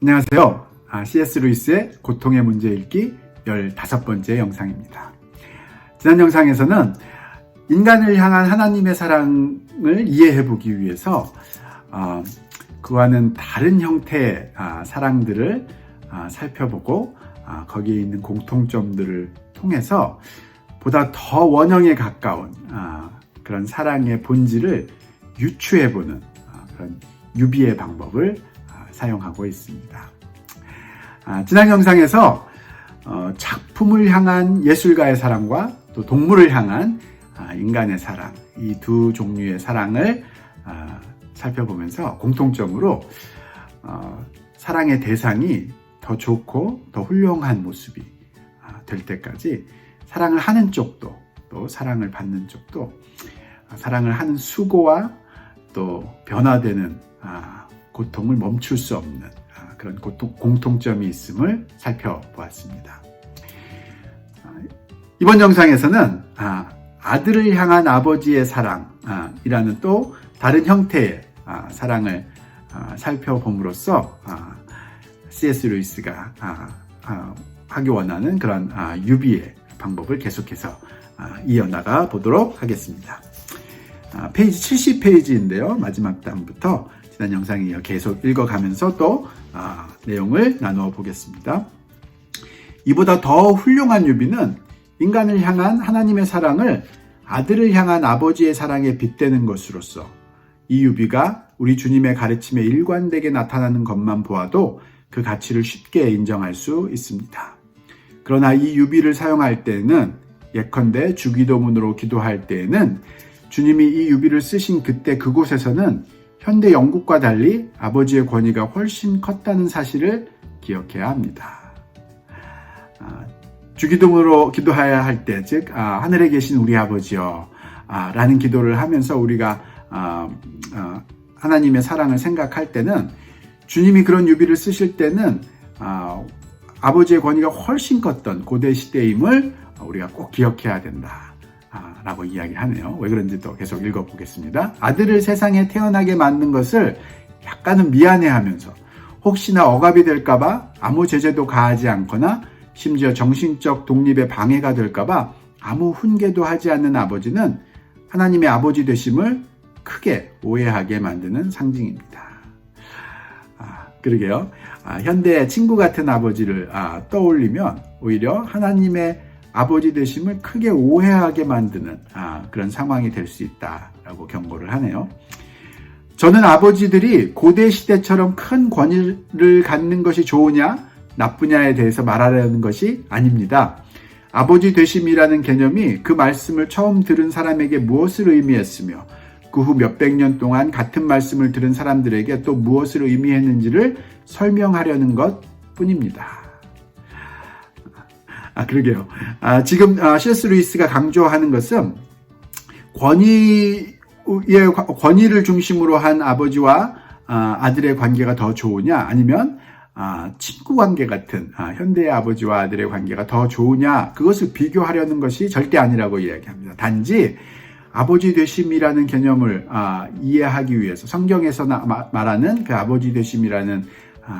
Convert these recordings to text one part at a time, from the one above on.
안녕하세요. C.S. 루이스의 고통의 문제 읽기 15번째 영상입니다. 지난 영상에서는 인간을 향한 하나님의 사랑을 이해해 보기 위해서 그와는 다른 형태의 사랑들을 살펴보고 거기에 있는 공통점들을 통해서 보다 더 원형에 가까운 그런 사랑의 본질을 유추해보는 그런 유비의 방법을 사용하고 있습니다. 지난 영상에서 작품을 향한 예술가의 사랑과 또 동물을 향한 인간의 사랑, 이 두 종류의 사랑을 살펴보면서 공통점으로 사랑의 대상이 더 좋고 더 훌륭한 모습이 될 때까지 사랑을 하는 쪽도 또 사랑을 받는 쪽도 사랑을 하는 수고와 또 변화되는 고통을 멈출 수 없는 그런 공통점이 있음을 살펴보았습니다. 이번 영상에서는 아들을 향한 아버지의 사랑이라는 또 다른 형태의 사랑을 살펴봄으로써 C.S. 루이스가 하기 원하는 그런 유비의 방법을 계속해서 이어나가 보도록 하겠습니다. 페이지 70페이지인데요. 마지막 단부터 지난 영상에 이어 계속 읽어가면서 또 내용을 나누어 보겠습니다. 이보다 더 훌륭한 유비는 인간을 향한 하나님의 사랑을 아들을 향한 아버지의 사랑에 빗대는 것으로서 이 유비가 우리 주님의 가르침에 일관되게 나타나는 것만 보아도 그 가치를 쉽게 인정할 수 있습니다. 그러나 이 유비를 사용할 때에는 예컨대 주기도문으로 기도할 때에는 주님이 이 유비를 쓰신 그때 그곳에서는 현대 영국과 달리 아버지의 권위가 훨씬 컸다는 사실을 기억해야 합니다. 주기도문으로 기도해야 할 때, 즉 하늘에 계신 우리 아버지여 라는 기도를 하면서 우리가 하나님의 사랑을 생각할 때는 주님이 그런 유비를 쓰실 때는 아버지의 권위가 훨씬 컸던 고대 시대임을 우리가 꼭 기억해야 된다 라고 이야기하네요. 왜 그런지 또 계속 읽어보겠습니다. 아들을 세상에 태어나게 만든 것을 약간은 미안해하면서 혹시나 억압이 될까봐 아무 제재도 가하지 않거나 심지어 정신적 독립에 방해가 될까봐 아무 훈계도 하지 않는 아버지는 하나님의 아버지 되심을 크게 오해하게 만드는 상징입니다. 그러게요. 현대의 친구 같은 아버지를 떠올리면 오히려 하나님의 아버지 되심을 크게 오해하게 만드는 그런 상황이 될 수 있다라고 경고를 하네요. 저는 아버지들이 고대 시대처럼 큰 권위를 갖는 것이 좋으냐 나쁘냐에 대해서 말하려는 것이 아닙니다. 아버지 되심이라는 개념이 그 말씀을 처음 들은 사람에게 무엇을 의미했으며 그 후 몇백 년 동안 같은 말씀을 들은 사람들에게 또 무엇을 의미했는지를 설명하려는 것 뿐입니다. 그러게요. 지금 C.S. 루이스가 강조하는 것은 권위를 중심으로 한 아버지와 아들의 관계가 더 좋으냐 아니면 친구 관계 같은 현대의 아버지와 아들의 관계가 더 좋으냐 그것을 비교하려는 것이 절대 아니라고 이야기합니다. 단지 아버지 되심이라는 개념을 이해하기 위해서 성경에서 말하는 그 아버지 되심이라는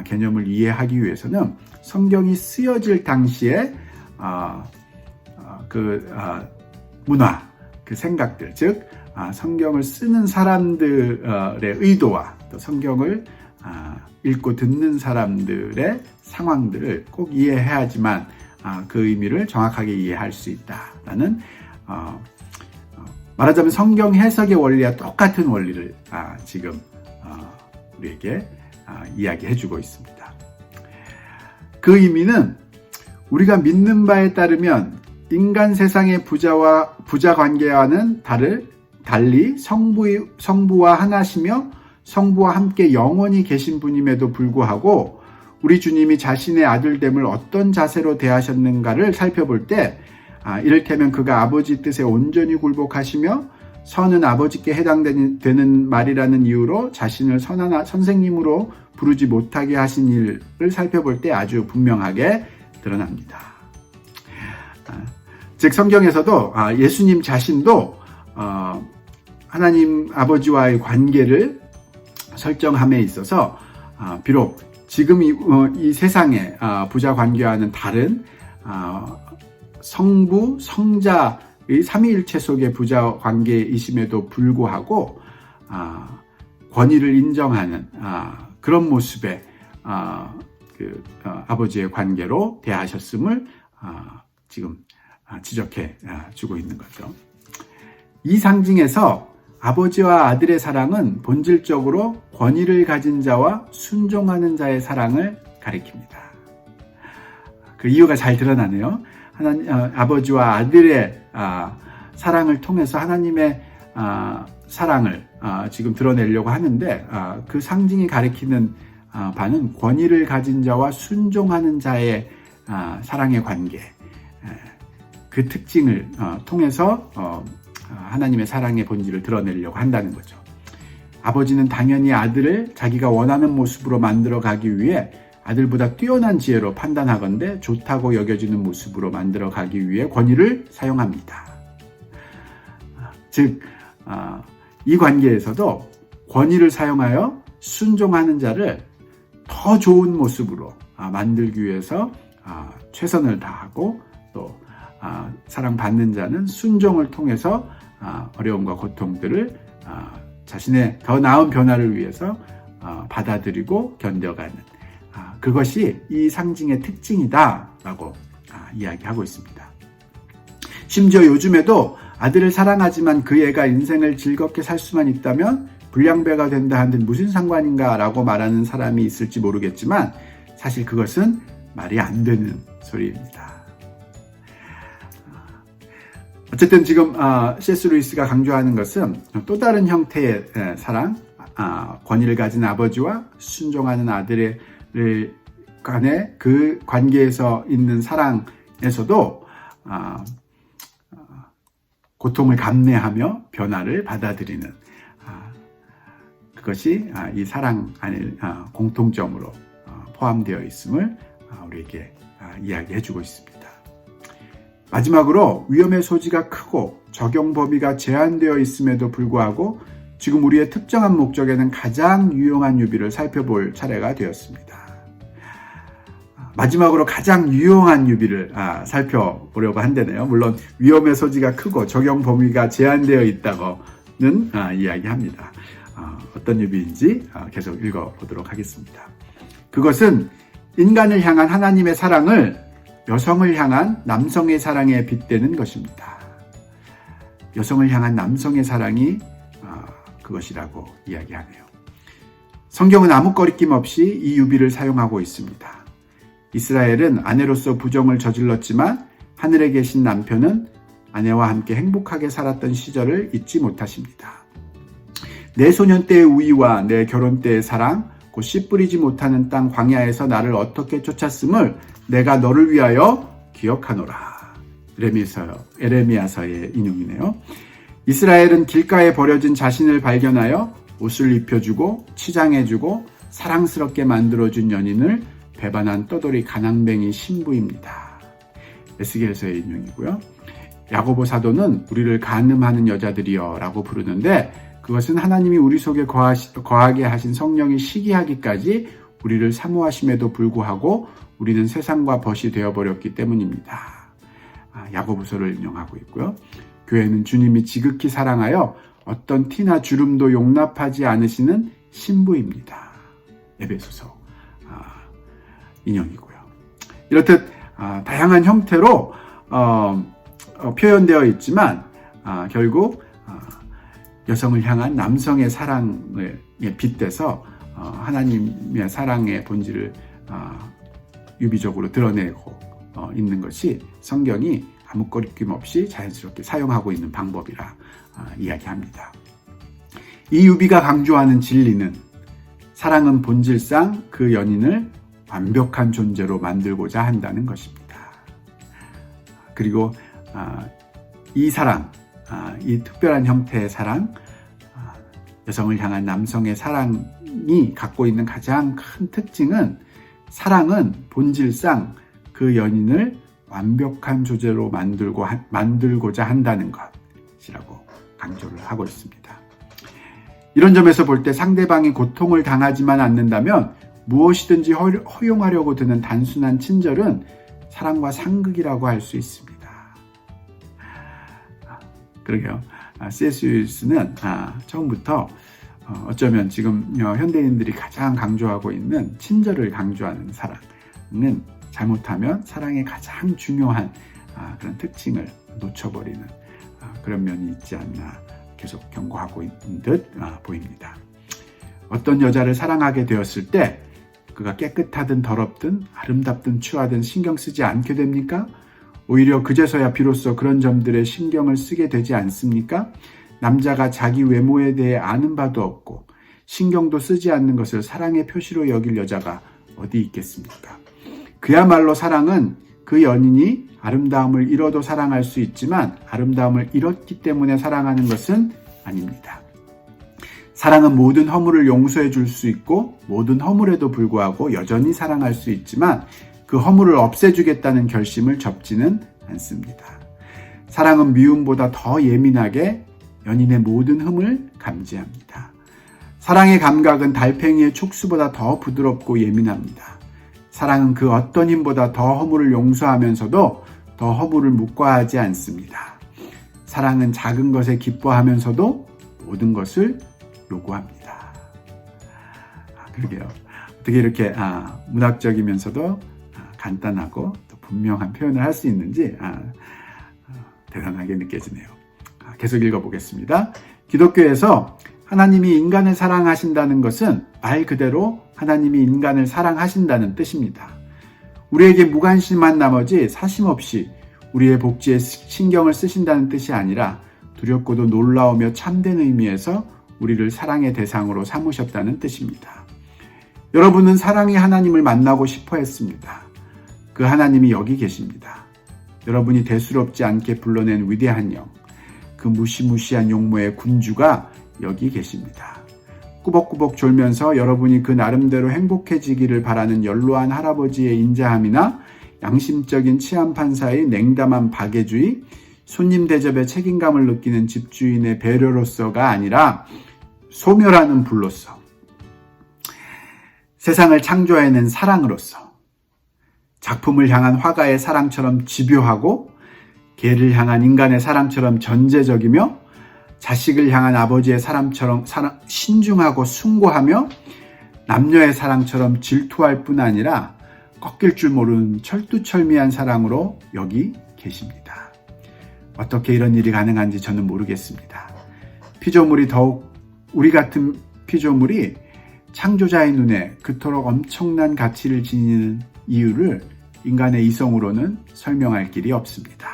개념을 이해하기 위해서는 성경이 쓰여질 당시에 문화, 그 생각들, 즉 성경을 쓰는 사람들의 의도와 또 성경을 읽고 듣는 사람들의 상황들을 꼭 이해해야지만 그 의미를 정확하게 이해할 수 있다라는 말하자면 성경 해석의 원리와 똑같은 원리를 지금 우리에게 이야기해주고 있습니다. 그 의미는 우리가 믿는 바에 따르면 인간 세상의 부자 관계와는 달리 성부와 하나시며 성부와 함께 영원히 계신 분임에도 불구하고 우리 주님이 자신의 아들됨을 어떤 자세로 대하셨는가를 살펴볼 때 이를테면 그가 아버지 뜻에 온전히 굴복하시며 선은 아버지께 해당되는 말이라는 이유로 자신을 선한 선생님으로 부르지 못하게 하신 일을 살펴볼 때 아주 분명하게 드러납니다. 즉 성경에서도 예수님 자신도 하나님 아버지와의 관계를 설정함에 있어서 비록 지금 이 세상에 부자 관계와는 다른 성부, 성자의 삼위일체 속의 부자 관계이심에도 불구하고 권위를 인정하는 그런 모습의 아버지의 관계로 대하셨음을 지금 지적해 주고 있는 거죠. 이 상징에서 아버지와 아들의 사랑은 본질적으로 권위를 가진 자와 순종하는 자의 사랑을 가리킵니다. 그 이유가 잘 드러나네요. 아버지와 아들의 사랑을 통해서 하나님의 사랑을 지금 드러내려고 하는데 그 상징이 가리키는 바는 권위를 가진 자와 순종하는 자의 사랑의 관계, 그 특징을 통해서 하나님의 사랑의 본질을 드러내려고 한다는 거죠. 아버지는 당연히 아들을 자기가 원하는 모습으로 만들어 가기 위해 아들보다 뛰어난 지혜로 판단하건대 좋다고 여겨지는 모습으로 만들어 가기 위해 권위를 사용합니다. 즉, 이 관계에서도 권위를 사용하여 순종하는 자를 더 좋은 모습으로 만들기 위해서 최선을 다하고 또 사랑받는 자는 순종을 통해서 어려움과 고통들을 자신의 더 나은 변화를 위해서 받아들이고 견뎌가는 그것이 이 상징의 특징이다라고 이야기하고 있습니다. 심지어 요즘에도 아들을 사랑하지만 그 애가 인생을 즐겁게 살 수만 있다면 불량배가 된다 한들 무슨 상관인가라고 말하는 사람이 있을지 모르겠지만 사실 그것은 말이 안 되는 소리입니다. 어쨌든 지금 C.S. 루이스가 강조하는 것은 또 다른 형태의 사랑, 권위를 가진 아버지와 순종하는 아들의 간의 그 관계에서 있는 사랑에서도 고통을 감내하며 변화를 받아들이는 그것이 이 사랑 안에 공통점으로 포함되어 있음을 우리에게 이야기해 주고 있습니다. 마지막으로 위험의 소지가 크고 적용 범위가 제한되어 있음에도 불구하고 지금 우리의 특정한 목적에는 가장 유용한 유비를 살펴볼 차례가 되었습니다. 마지막으로 가장 유용한 유비를 살펴보려고 한다네요. 물론 위험의 소지가 크고 적용 범위가 제한되어 있다고는 이야기합니다. 어떤 유비인지 계속 읽어보도록 하겠습니다. 그것은 인간을 향한 하나님의 사랑을 여성을 향한 남성의 사랑에 빗대는 것입니다. 여성을 향한 남성의 사랑이 그것이라고 이야기하네요. 성경은 아무 거리낌 없이 이 유비를 사용하고 있습니다. 이스라엘은 아내로서 부정을 저질렀지만 하늘에 계신 남편은 아내와 함께 행복하게 살았던 시절을 잊지 못하십니다. 내 소년 때의 우위와 내 결혼 때의 사랑, 곧 씨 뿌리지 못하는 땅 광야에서 나를 어떻게 쫓았음을 내가 너를 위하여 기억하노라. 에레미야서의 인용이네요. 이스라엘은 길가에 버려진 자신을 발견하여 옷을 입혀주고 치장해주고 사랑스럽게 만들어준 연인을 배반한 떠돌이 가난뱅이 신부입니다. 에스겔서의 인용이고요. 야고보 사도는 우리를 간음하는 여자들이여 라고 부르는데 그것은 하나님이 우리 속에 거하게 하신 성령이 시기하기까지 우리를 사모하심에도 불구하고 우리는 세상과 벗이 되어버렸기 때문입니다. 야고보서를 인용하고 있고요. 교회는 주님이 지극히 사랑하여 어떤 티나 주름도 용납하지 않으시는 신부입니다. 에베소서 인용이고요. 이렇듯 다양한 형태로 표현되어 있지만 결국 여성을 향한 남성의 사랑에 빗대서 하나님의 사랑의 본질을 유비적으로 드러내고 있는 것이 성경이 아무 거리낌 없이 자연스럽게 사용하고 있는 방법이라 이야기합니다. 이 유비가 강조하는 진리는 사랑은 본질상 그 연인을 완벽한 존재로 만들고자 한다는 것입니다. 그리고 이 사랑, 이 특별한 형태의 사랑, 여성을 향한 남성의 사랑이 갖고 있는 가장 큰 특징은 사랑은 본질상 그 연인을 완벽한 존재로 만들고자 한다는 것이라고 강조를 하고 있습니다. 이런 점에서 볼 때 상대방이 고통을 당하지만 않는다면 무엇이든지 허용하려고 드는 단순한 친절은 사랑과 상극이라고 할 수 있습니다. 그러게요. C.S. 루이스는 처음부터 어쩌면 지금 현대인들이 가장 강조하고 있는 친절을 강조하는 사랑은 잘못하면 사랑의 가장 중요한 그런 특징을 놓쳐버리는 그런 면이 있지 않나 계속 경고하고 있는 듯 보입니다. 어떤 여자를 사랑하게 되었을 때 그가 깨끗하든 더럽든 아름답든 추하든 신경 쓰지 않게 됩니까? 오히려 그제서야 비로소 그런 점들에 신경을 쓰게 되지 않습니까? 남자가 자기 외모에 대해 아는 바도 없고 신경도 쓰지 않는 것을 사랑의 표시로 여길 여자가 어디 있겠습니까? 그야말로 사랑은 그 연인이 아름다움을 잃어도 사랑할 수 있지만 아름다움을 잃었기 때문에 사랑하는 것은 아닙니다. 사랑은 모든 허물을 용서해 줄 수 있고 모든 허물에도 불구하고 여전히 사랑할 수 있지만 그 허물을 없애주겠다는 결심을 접지는 않습니다. 사랑은 미움보다 더 예민하게 연인의 모든 흠을 감지합니다. 사랑의 감각은 달팽이의 촉수보다 더 부드럽고 예민합니다. 사랑은 그 어떤 힘보다 더 허물을 용서하면서도 더 허물을 묵과하지 않습니다. 사랑은 작은 것에 기뻐하면서도 모든 것을 요구합니다. 그러게요. 어떻게 이렇게 문학적이면서도 간단하고 또 분명한 표현을 할 수 있는지 대단하게 느껴지네요. 계속 읽어보겠습니다. 기독교에서 하나님이 인간을 사랑하신다는 것은 말 그대로 하나님이 인간을 사랑하신다는 뜻입니다. 우리에게 무관심한 나머지 사심없이 우리의 복지에 신경을 쓰신다는 뜻이 아니라 두렵고도 놀라우며 참된 의미에서 우리를 사랑의 대상으로 삼으셨다는 뜻입니다. 여러분은 사랑의 하나님을 만나고 싶어 했습니다. 그 하나님이 여기 계십니다. 여러분이 대수롭지 않게 불러낸 위대한 영, 그 무시무시한 용모의 군주가 여기 계십니다. 꾸벅꾸벅 졸면서 여러분이 그 나름대로 행복해지기를 바라는 연로한 할아버지의 인자함이나 양심적인 치안판사의 냉담한 박애주의, 손님 대접에 책임감을 느끼는 집주인의 배려로서가 아니라 소멸하는 불로서, 세상을 창조해낸 사랑으로서, 작품을 향한 화가의 사랑처럼 집요하고 개를 향한 인간의 사랑처럼 전제적이며 자식을 향한 아버지의 사랑처럼 신중하고 숭고하며 남녀의 사랑처럼 질투할 뿐 아니라 꺾일 줄 모르는 철두철미한 사랑으로 여기 계십니다. 어떻게 이런 일이 가능한지 저는 모르겠습니다. 피조물이 더욱 우리 같은 피조물이 창조자의 눈에 그토록 엄청난 가치를 지니는 이유를 인간의 이성으로는 설명할 길이 없습니다.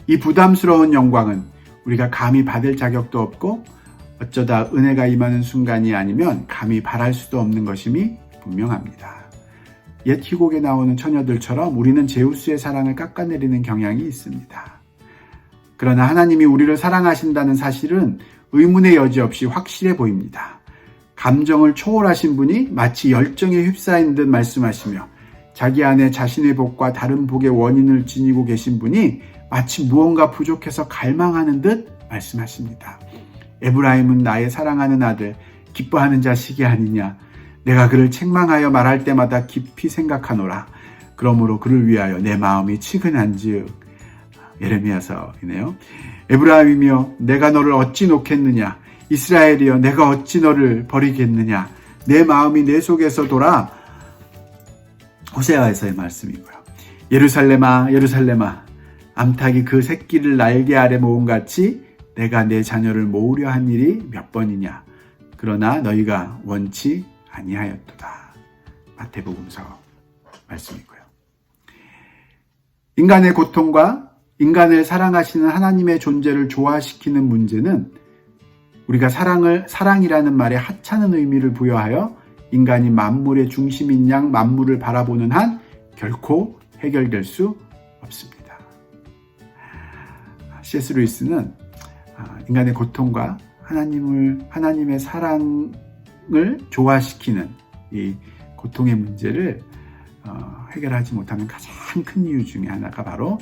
이 부담스러운 영광은 우리가 감히 받을 자격도 없고 어쩌다 은혜가 임하는 순간이 아니면 감히 바랄 수도 없는 것임이 분명합니다. 옛 희곡에 나오는 처녀들처럼 우리는 제우스의 사랑을 깎아내리는 경향이 있습니다. 그러나 하나님이 우리를 사랑하신다는 사실은 의문의 여지 없이 확실해 보입니다. 감정을 초월하신 분이 마치 열정에 휩싸인 듯 말씀하시며 자기 안에 자신의 복과 다른 복의 원인을 지니고 계신 분이 마치 무언가 부족해서 갈망하는 듯 말씀하십니다. 에브라임은 나의 사랑하는 아들, 기뻐하는 자식이 아니냐. 내가 그를 책망하여 말할 때마다 깊이 생각하노라. 그러므로 그를 위하여 내 마음이 치근한즉. 예레미야서이네요. 에브라임이여 내가 너를 어찌 놓겠느냐. 이스라엘이여 내가 어찌 너를 버리겠느냐. 내 마음이 내 속에서 돌아. 호세아에서의 말씀이고요. 예루살렘아 예루살렘아 암탉이 그 새끼를 날개 아래 모음같이 내가 내 자녀를 모으려 한 일이 몇 번이냐. 그러나 너희가 원치 아니하였도다. 마태복음서 말씀이고요. 인간의 고통과 인간을 사랑하시는 하나님의 존재를 조화시키는 문제는 우리가 사랑이라는 말에 하찮은 의미를 부여하여 인간이 만물의 중심인 양 만물을 바라보는 한 결코 해결될 수 없습니다. C.S. 루이스는 인간의 고통과 하나님의 사랑을 조화시키는 이 고통의 문제를 해결하지 못하는 가장 큰 이유 중에 하나가 바로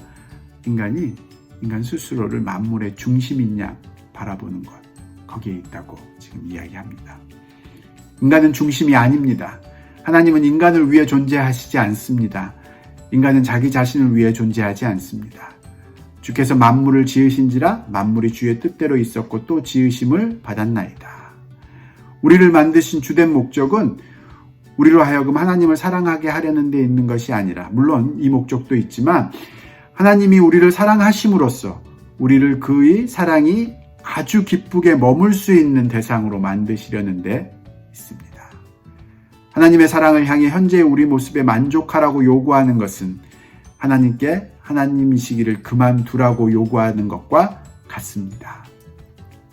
인간 스스로를 만물의 중심인 양 바라보는 것, 거기에 있다고 지금 이야기합니다. 인간은 중심이 아닙니다. 하나님은 인간을 위해 존재하시지 않습니다. 인간은 자기 자신을 위해 존재하지 않습니다. 주께서 만물을 지으신지라 만물이 주의 뜻대로 있었고 또 지으심을 받았나이다. 우리를 만드신 주된 목적은 우리로 하여금 하나님을 사랑하게 하려는 데 있는 것이 아니라, 물론 이 목적도 있지만 하나님이 우리를 사랑하심으로써 우리를 그의 사랑이 아주 기쁘게 머물 수 있는 대상으로 만드시려는 데 있습니다. 하나님의 사랑을 향해 현재의 우리 모습에 만족하라고 요구하는 것은 하나님께 하나님이시기를 그만두라고 요구하는 것과 같습니다.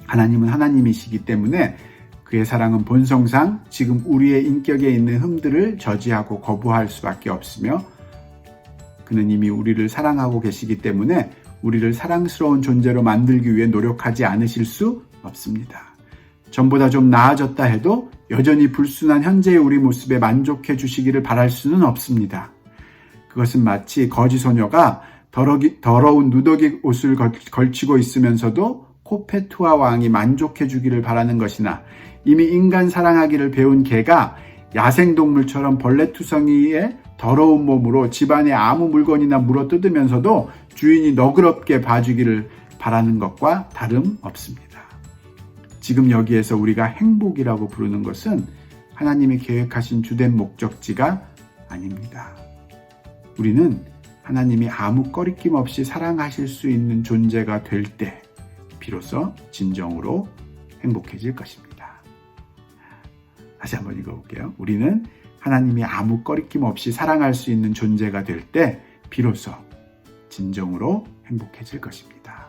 하나님은 하나님이시기 때문에 그의 사랑은 본성상 지금 우리의 인격에 있는 흠들을 저지하고 거부할 수밖에 없으며, 그는 이미 우리를 사랑하고 계시기 때문에 우리를 사랑스러운 존재로 만들기 위해 노력하지 않으실 수 없습니다. 전보다 좀 나아졌다 해도 여전히 불순한 현재의 우리 모습에 만족해 주시기를 바랄 수는 없습니다. 그것은 마치 거지 소녀가 더러운 누더기 옷을 걸치고 있으면서도 코페투아 왕이 만족해 주기를 바라는 것이나, 이미 인간 사랑하기를 배운 개가 야생동물처럼 벌레투성이의 더러운 몸으로 집안에 아무 물건이나 물어뜯으면서도 주인이 너그럽게 봐주기를 바라는 것과 다름없습니다. 지금 여기에서 우리가 행복이라고 부르는 것은 하나님이 계획하신 주된 목적지가 아닙니다. 우리는 하나님이 아무 꺼리낌 없이 사랑하실 수 있는 존재가 될 때 비로소 진정으로 행복해질 것입니다. 다시 한번 읽어볼게요. 우리는 하나님이 아무 꺼리낌 없이 사랑할 수 있는 존재가 될 때 비로소 진정으로 행복해질 것입니다.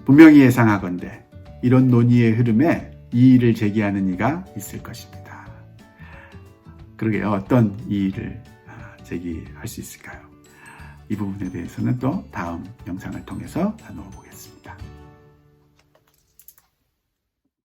분명히 예상하건대 이런 논의의 흐름에 이의를 제기하는 이가 있을 것입니다. 그러게요. 어떤 이의를 제기할 수 있을까요? 이 부분에 대해서는 또 다음 영상을 통해서 나누어 보겠습니다.